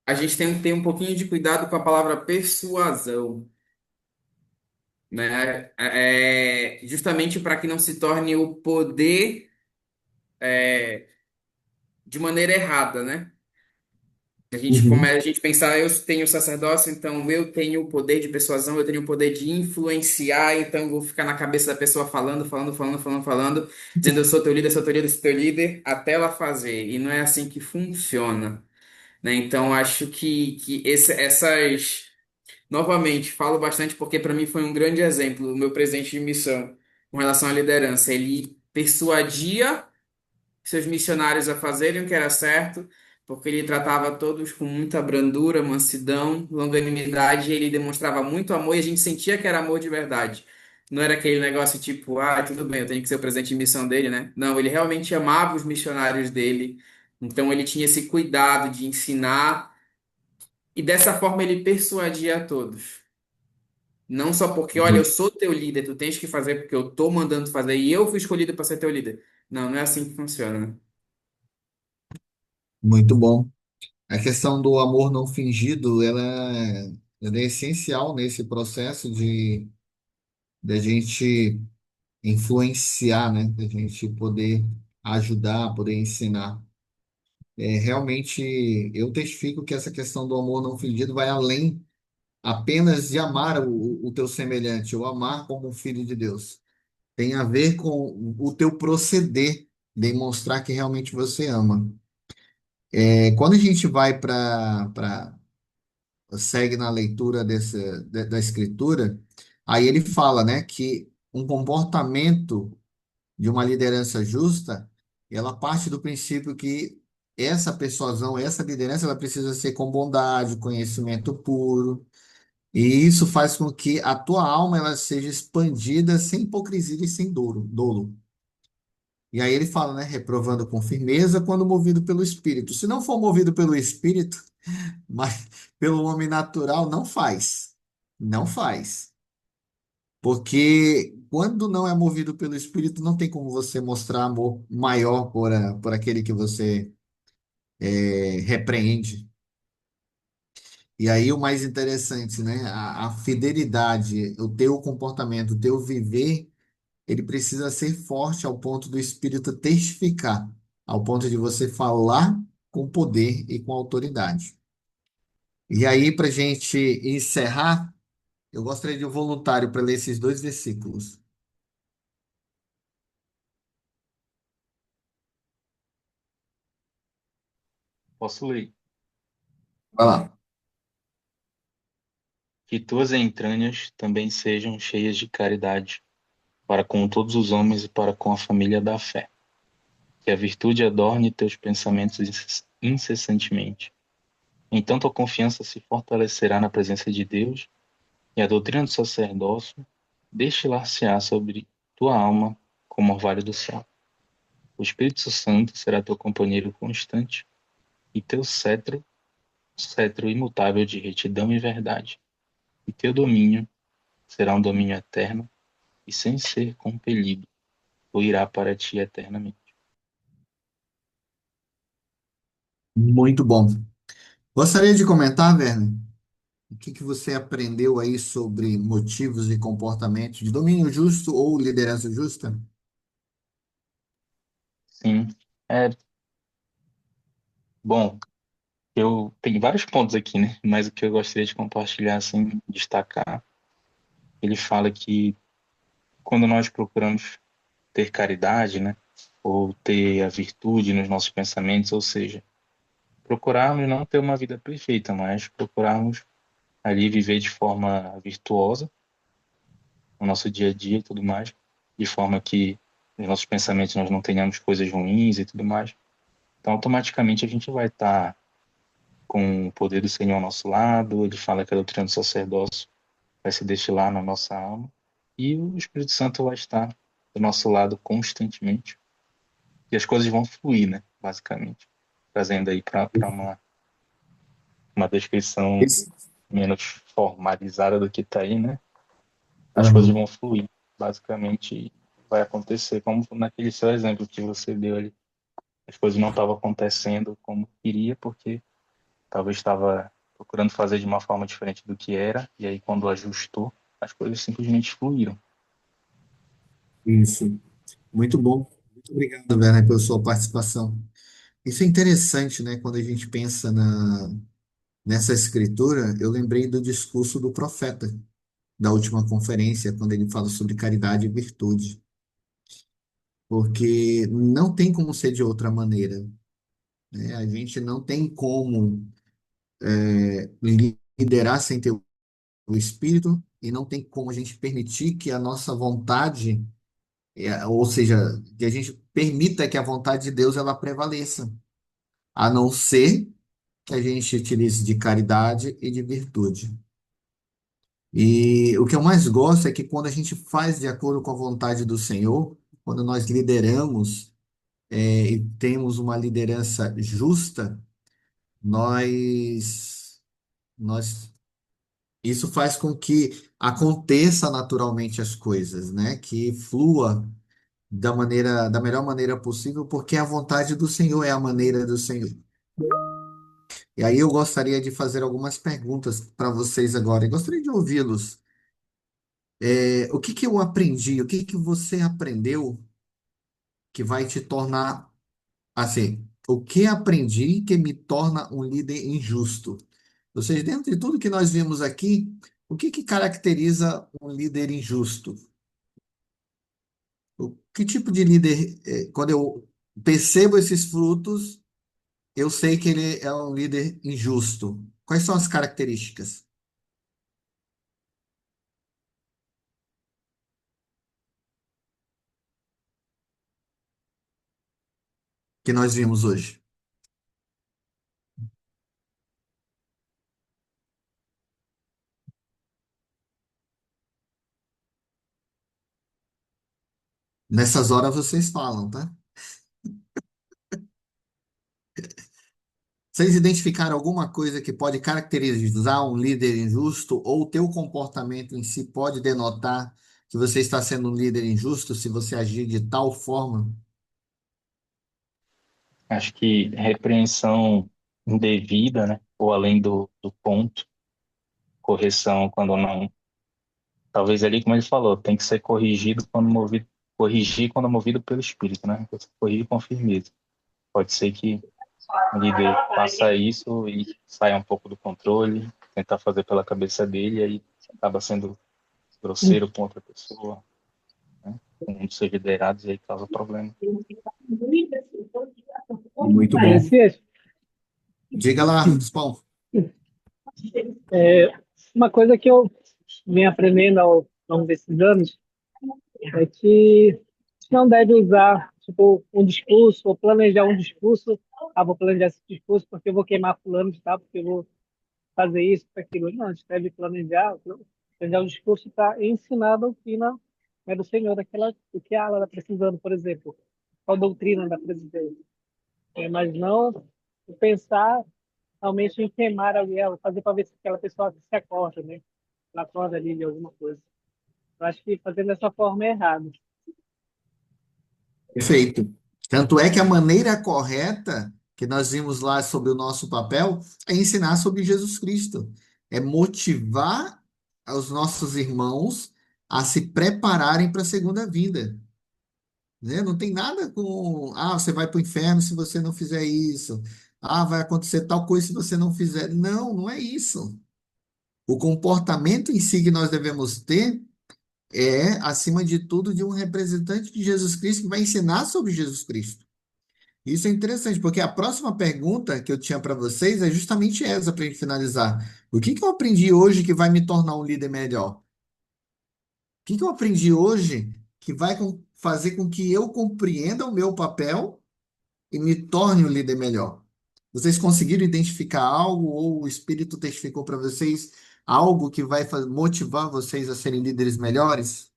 A gente tem que ter um pouquinho de cuidado com a palavra persuasão, né? Justamente para que não se torne o poder de maneira errada, né? A gente pensar, eu tenho sacerdócio, então eu tenho o poder de persuasão, eu tenho o poder de influenciar, então eu vou ficar na cabeça da pessoa falando, dizendo eu sou teu líder, sou teu líder, sou teu líder, até ela fazer. E não é assim que funciona, né? Então acho que essas. Novamente, falo bastante porque para mim foi um grande exemplo, o meu presidente de missão com relação à liderança. Ele persuadia seus missionários a fazerem o que era certo, porque ele tratava todos com muita brandura, mansidão, longanimidade, e ele demonstrava muito amor e a gente sentia que era amor de verdade. Não era aquele negócio tipo, tudo bem, eu tenho que ser o presidente de missão dele, né? Não, ele realmente amava os missionários dele, então ele tinha esse cuidado de ensinar e dessa forma ele persuadia a todos. Não só porque, olha, eu sou teu líder, tu tens que fazer porque eu tô mandando tu fazer e eu fui escolhido para ser teu líder. Não, não é assim que funciona, né? Muito bom. A questão do amor não fingido, ela é essencial nesse processo de a gente influenciar, né? De a gente poder ajudar, poder ensinar. Realmente, eu testifico que essa questão do amor não fingido vai além apenas de amar o teu semelhante, ou amar como um filho de Deus. Tem a ver com o teu proceder, demonstrar que realmente você ama. Quando a gente vai segue na leitura da escritura, aí ele fala, né, que um comportamento de uma liderança justa, ela parte do princípio que essa persuasão, essa liderança, ela precisa ser com bondade, conhecimento puro, e isso faz com que a tua alma ela seja expandida sem hipocrisia e sem dolo. E aí ele fala, né, reprovando com firmeza quando movido pelo Espírito. Se não for movido pelo Espírito, mas pelo homem natural, não faz. Não faz. Porque quando não é movido pelo Espírito, não tem como você mostrar amor maior por aquele que você repreende. E aí o mais interessante, né? A fidelidade, o teu comportamento, o teu viver, ele precisa ser forte ao ponto do Espírito testificar, ao ponto de você falar com poder e com autoridade. E aí, para a gente encerrar, eu gostaria de um voluntário para ler esses dois versículos. Posso ler? Vai lá. Que tuas entranhas também sejam cheias de caridade, para com todos os homens e para com a família da fé. Que a virtude adorne teus pensamentos incessantemente. Então tua confiança se fortalecerá na presença de Deus, e a doutrina do sacerdócio destilar-se-á sobre tua alma como orvalho do céu. O Espírito Santo será teu companheiro constante e teu cetro imutável de retidão e verdade. E teu domínio será um domínio eterno e sem ser compelido, fluirá para ti eternamente. Muito bom. Gostaria de comentar, Werner, o que que você aprendeu aí sobre motivos e comportamentos de domínio justo ou liderança justa? Sim, é bom. Eu tenho vários pontos aqui, né? Mas o que eu gostaria de compartilhar, assim, destacar, ele fala que quando nós procuramos ter caridade, né? Ou ter a virtude nos nossos pensamentos, ou seja, procurarmos não ter uma vida perfeita, mas procurarmos ali viver de forma virtuosa no nosso dia a dia e tudo mais, de forma que nos nossos pensamentos nós não tenhamos coisas ruins e tudo mais. Então, automaticamente a gente vai estar com o poder do Senhor ao nosso lado. Ele fala que a doutrina do sacerdócio vai se destilar na nossa alma e o Espírito Santo vai estar do nosso lado constantemente e as coisas vão fluir, né? Basicamente, trazendo aí para uma descrição Esse- menos formalizada do que está aí, né? As coisas Aham. vão fluir, basicamente vai acontecer como naquele seu exemplo que você deu ali. As coisas não estavam acontecendo como queria porque talvez estava procurando fazer de uma forma diferente do que era, e aí quando ajustou, as coisas simplesmente fluíram. Isso. Muito bom. Muito obrigado, Werner, pela sua participação. Isso é interessante, né? Quando a gente pensa nessa escritura, eu lembrei do discurso do profeta, da última conferência, quando ele fala sobre caridade e virtude. Porque não tem como ser de outra maneira, né? A gente não tem como liderar sem ter o Espírito e não tem como a gente permitir que a nossa vontade, ou seja, que a gente permita que a vontade de Deus ela prevaleça, a não ser que a gente utilize de caridade e de virtude. E o que eu mais gosto é que quando a gente faz de acordo com a vontade do Senhor, quando nós lideramos, e temos uma liderança justa, nós, nós, isso faz com que aconteça naturalmente as coisas, né? Que flua da melhor maneira possível, porque a vontade do Senhor é a maneira do Senhor. E aí eu gostaria de fazer algumas perguntas para vocês agora, e gostaria de ouvi-los. O que que eu aprendi? O que que você aprendeu que vai te tornar assim? O que aprendi que me torna um líder injusto? Ou seja, dentro de tudo que nós vimos aqui, o que que caracteriza um líder injusto? Que tipo de líder, quando eu percebo esses frutos, eu sei que ele é um líder injusto? Quais são as características que nós vimos hoje? Nessas horas vocês falam, tá? Vocês identificaram alguma coisa que pode caracterizar um líder injusto ou o teu comportamento em si pode denotar que você está sendo um líder injusto se você agir de tal forma? Acho que repreensão indevida, né? ou além do ponto, correção quando não. Talvez ali, como ele falou, tem que ser corrigido quando movido, corrigir quando movido pelo Espírito, né? Você corrige com firmeza. Pode ser que o líder faça isso e saia um pouco do controle, tentar fazer pela cabeça dele, e aí acaba sendo grosseiro com outra pessoa, né? Com um dos seus liderados, e aí causa problema. Muito bom. Messias, Diga lá, Spawn. é, uma coisa que eu venho aprendendo ao longo desses anos é que não deve usar tipo um discurso ou planejar um discurso. Ah, vou planejar esse discurso porque eu vou queimar fulano de tal, porque eu vou fazer isso, para aquilo. Não, a gente deve planejar um discurso para ensinar a doutrina, né, do Senhor, daquela, do que ela está precisando, por exemplo, qual doutrina da presidência. Mas não pensar realmente em queimar alguém, fazer para ver se aquela pessoa se acorda, né? Ela acorda ali de alguma coisa. Eu acho que fazendo dessa forma é errado. Perfeito. Tanto é que a maneira correta que nós vimos lá sobre o nosso papel é ensinar sobre Jesus Cristo, é motivar os nossos irmãos a se prepararem para a segunda vinda, né? Não tem nada com, você vai para o inferno se você não fizer isso. Vai acontecer tal coisa se você não fizer. Não, não é isso. O comportamento em si que nós devemos ter é, acima de tudo, de um representante de Jesus Cristo que vai ensinar sobre Jesus Cristo. Isso é interessante, porque a próxima pergunta que eu tinha para vocês é justamente essa, para a gente finalizar. O que que eu aprendi hoje que vai me tornar um líder melhor? O que que eu aprendi hoje que vai fazer com que eu compreenda o meu papel e me torne um líder melhor? Vocês conseguiram identificar algo ou o Espírito testificou para vocês algo que vai motivar vocês a serem líderes melhores?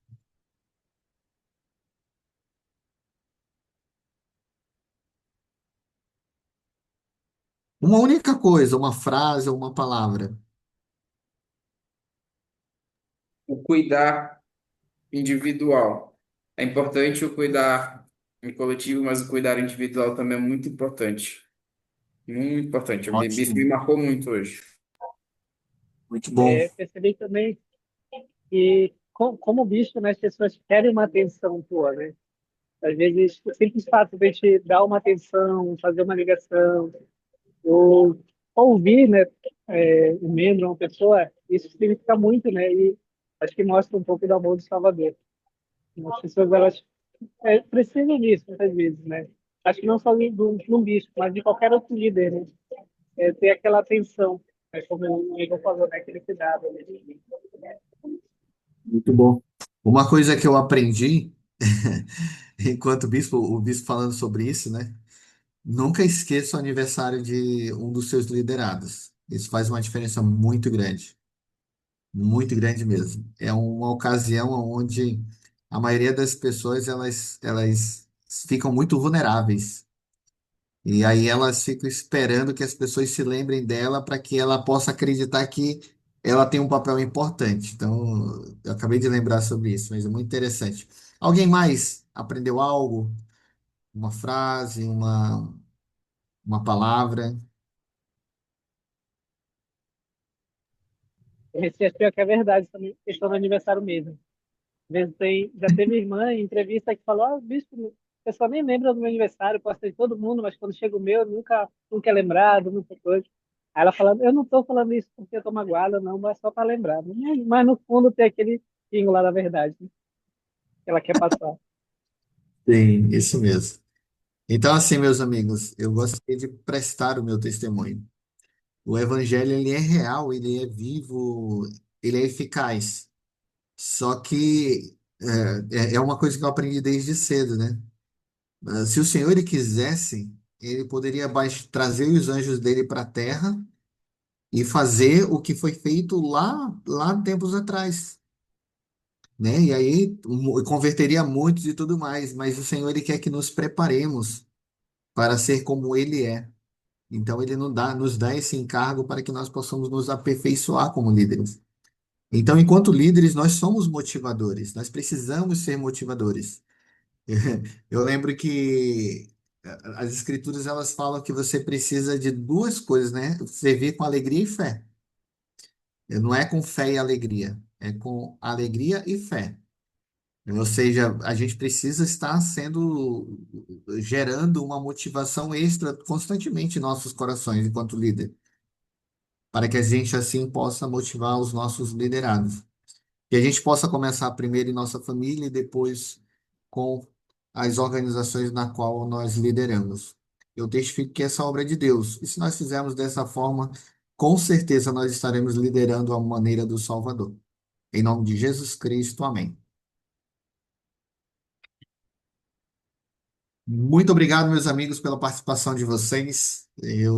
Uma única coisa, uma frase ou uma palavra. O cuidar individual. É importante o cuidar em coletivo, mas o cuidar individual também é muito importante. Muito importante. Isso me Ótimo, marcou muito hoje. muito bom. Percebi também que, como bicho, né, as pessoas querem uma atenção tua, né? Às vezes, o simples fato de a gente dar uma atenção, fazer uma ligação, ou ouvir, né, um membro, uma pessoa, isso significa muito, né? E acho que mostra um pouco do amor do Salvador. As pessoas, elas precisam disso, muitas vezes, né? Acho que não só de um bispo, mas de qualquer outro líder, né? Ter aquela atenção, né? Como o Igor falou, né? Aquele cuidado. Né? Muito bom. Uma coisa que eu aprendi, enquanto bispo, o bispo falando sobre isso, né? Nunca esqueça o aniversário de um dos seus liderados. Isso faz uma diferença muito grande mesmo. É uma ocasião onde a maioria das pessoas elas ficam muito vulneráveis. E aí elas ficam esperando que as pessoas se lembrem dela para que ela possa acreditar que ela tem um papel importante. Então, eu acabei de lembrar sobre isso, mas é muito interessante. Alguém mais aprendeu algo? Uma frase, uma palavra? Esse acho que é verdade, também, questão do aniversário mesmo. Às vezes já teve irmã em entrevista que falou, bispo, o pessoal nem lembra do meu aniversário, posso ter de todo mundo, mas quando chega o meu, nunca é lembrado, nunca coisa. Aí ela falando, eu não estou falando isso porque eu tô magoada, não, mas só para lembrar. Mas no fundo tem aquele pingo lá da verdade, né, que ela quer passar. Sim, isso mesmo. Então, assim, meus amigos, eu gostaria de prestar o meu testemunho. O evangelho, ele é real, ele é vivo, ele é eficaz. Só que é uma coisa que eu aprendi desde cedo, né? Se o Senhor ele quisesse, ele poderia trazer os anjos dele para a terra e fazer o que foi feito lá tempos atrás, né? E aí converteria muitos e tudo mais, mas o Senhor ele quer que nos preparemos para ser como ele é. Então ele nos dá esse encargo para que nós possamos nos aperfeiçoar como líderes. Então, enquanto líderes, nós somos motivadores, nós precisamos ser motivadores. Eu lembro que as escrituras elas falam que você precisa de duas coisas, né? Servir com alegria e fé. Não é com fé e alegria, é com alegria e fé. Ou seja, a gente precisa estar gerando uma motivação extra constantemente em nossos corações enquanto líder, para que a gente assim possa motivar os nossos liderados. Que a gente possa começar primeiro em nossa família e depois com as organizações na qual nós lideramos. Eu testifico que essa obra é de Deus. E se nós fizermos dessa forma, com certeza nós estaremos liderando a maneira do Salvador. Em nome de Jesus Cristo, amém. Muito obrigado, meus amigos, pela participação de vocês. Eu